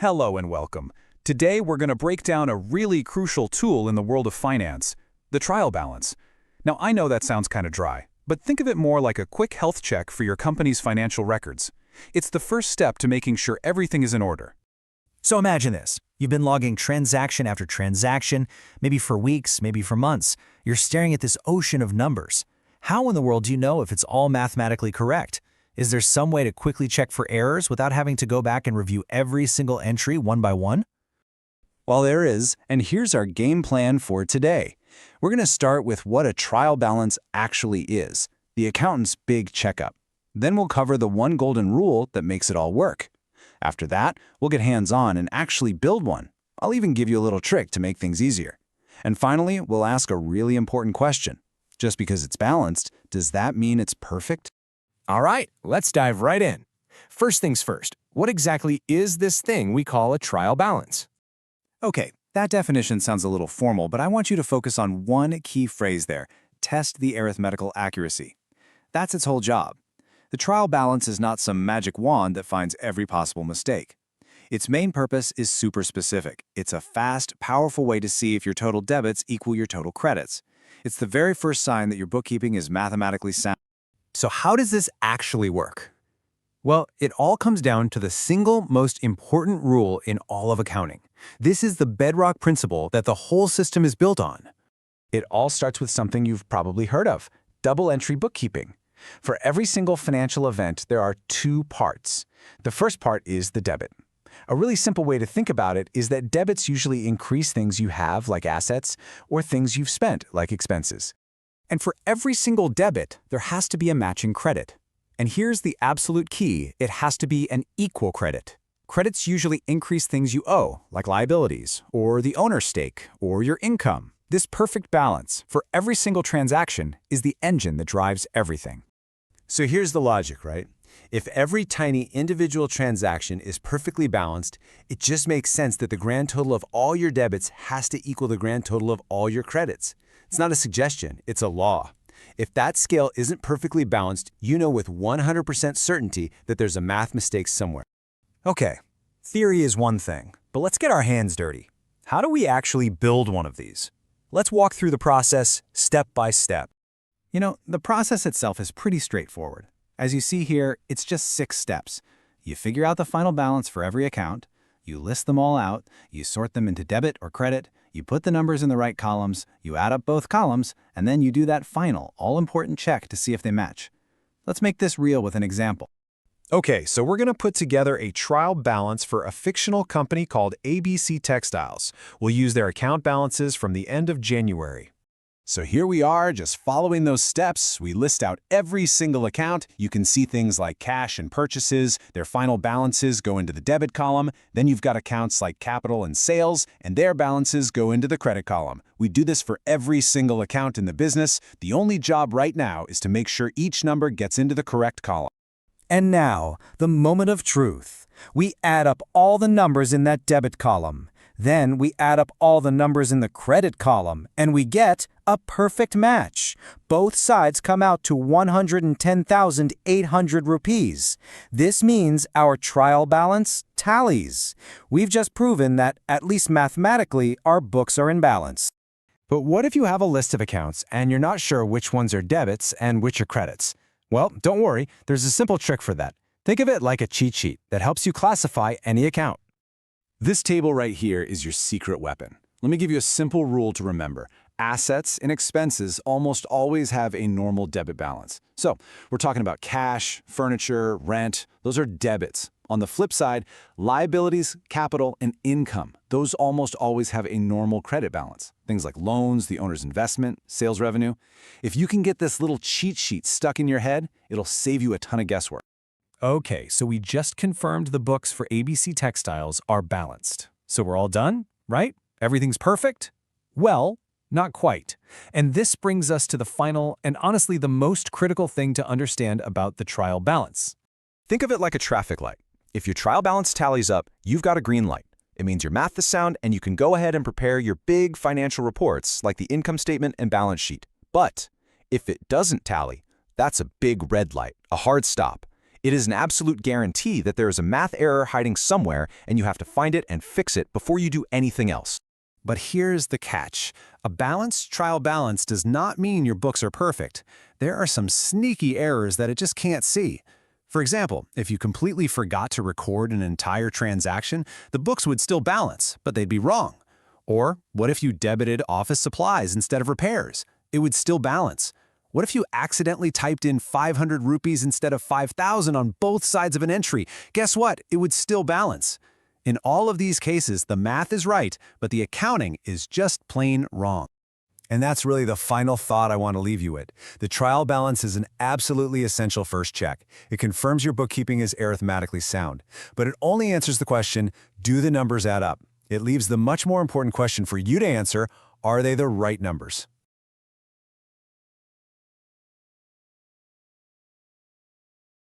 Hello and welcome. Today we're going to break down a really crucial tool in the world of finance, the trial balance. Now I know that sounds kind of dry, but think of it more like a quick health check for your company's financial records. It's the first step to making sure everything is in order. So imagine this. You've been logging transaction after transaction, maybe for weeks, maybe for months. You're staring at this ocean of numbers. How in the world do you know if it's all mathematically correct? Is there some way to quickly check for errors without having to go back and review every single entry one by one? Well, there is, and here's our game plan for today. We're going to start with what a trial balance actually is, the accountant's big checkup. Then we'll cover the one golden rule that makes it all work. After that, we'll get hands-on and actually build one. I'll even give you a little trick to make things easier. And finally, we'll ask a really important question. Just because it's balanced, does that mean it's perfect? All right, let's dive right in. First things first, what exactly is this thing we call a trial balance? Okay, that definition sounds a little formal, but I want you to focus on one key phrase there: test the arithmetical accuracy. That's its whole job. The trial balance is not some magic wand that finds every possible mistake. Its main purpose is super specific. It's a fast, powerful way to see if your total debits equal your total credits. It's the very first sign that your bookkeeping is mathematically sound. So how does this actually work? Well, it all comes down to the single most important rule in all of accounting. This is the bedrock principle that the whole system is built on. It all starts with something you've probably heard of: double entry bookkeeping. For every single financial event, there are two parts. The first part is the debit. A really simple way to think about it is that debits usually increase things you have, like assets, or things you've spent, like expenses. And for every single debit, there has to be a matching credit. And here's the absolute key: it has to be an equal credit. Credits usually increase things you owe, like liabilities, or the owner's stake, or your income. This perfect balance for every single transaction is the engine that drives everything. So here's the logic, right? If every tiny individual transaction is perfectly balanced, it just makes sense that the grand total of all your debits has to equal the grand total of all your credits. It's not a suggestion, it's a law. If that scale isn't perfectly balanced, you know with 100% certainty that there's a math mistake somewhere. Okay, theory is one thing, but let's get our hands dirty. How do we actually build one of these? Let's walk through the process step by step. You know, the process itself is pretty straightforward. As you see here, it's just 6 steps. You figure out the final balance for every account, you list them all out, you sort them into debit or credit, you put the numbers in the right columns, you add up both columns, and then you do that final, all-important check to see if they match. Let's make this real with an example. Okay, so we're going to put together a trial balance for a fictional company called ABC Textiles. We'll use their account balances from the end of January. So here we are, just following those steps. We list out every single account. You can see things like cash and purchases. Their final balances go into the debit column. Then you've got accounts like capital and sales, and their balances go into the credit column. We do this for every single account in the business. The only job right now is to make sure each number gets into the correct column. And now, the moment of truth. We add up all the numbers in that debit column. Then we add up all the numbers in the credit column, and we get a perfect match. Both sides come out to 110,800 rupees. This means our trial balance tallies. We've just proven that, at least mathematically, our books are in balance. But what if you have a list of accounts and you're not sure which ones are debits and which are credits? Well, don't worry, there's a simple trick for that. Think of it like a cheat sheet that helps you classify any account. This table right here is your secret weapon. Let me give you a simple rule to remember. Assets and expenses almost always have a normal debit balance. So we're talking about cash, furniture, rent. Those are debits. On the flip side, liabilities, capital, and income. Those almost always have a normal credit balance. Things like loans, the owner's investment, sales revenue. If you can get this little cheat sheet stuck in your head, it'll save you a ton of guesswork. Okay, so we just confirmed the books for ABC Textiles are balanced. So we're all done, right? Everything's perfect? Well, not quite. And this brings us to the final and honestly the most critical thing to understand about the trial balance. Think of it like a traffic light. If your trial balance tallies up, you've got a green light. It means your math is sound and you can go ahead and prepare your big financial reports like the income statement and balance sheet. But if it doesn't tally, that's a big red light, a hard stop. It is an absolute guarantee that there is a math error hiding somewhere, and you have to find it and fix it before you do anything else. But here's the catch. A balanced trial balance does not mean your books are perfect. There are some sneaky errors that it just can't see. For example, if you completely forgot to record an entire transaction, the books would still balance, but they'd be wrong. Or what if you debited office supplies instead of repairs? It would still balance. What if you accidentally typed in 500 rupees instead of 5,000 on both sides of an entry? Guess what? It would still balance. In all of these cases, the math is right, but the accounting is just plain wrong. And that's really the final thought I want to leave you with. The trial balance is an absolutely essential first check. It confirms your bookkeeping is arithmetically sound. But it only answers the question, do the numbers add up? It leaves the much more important question for you to answer, are they the right numbers?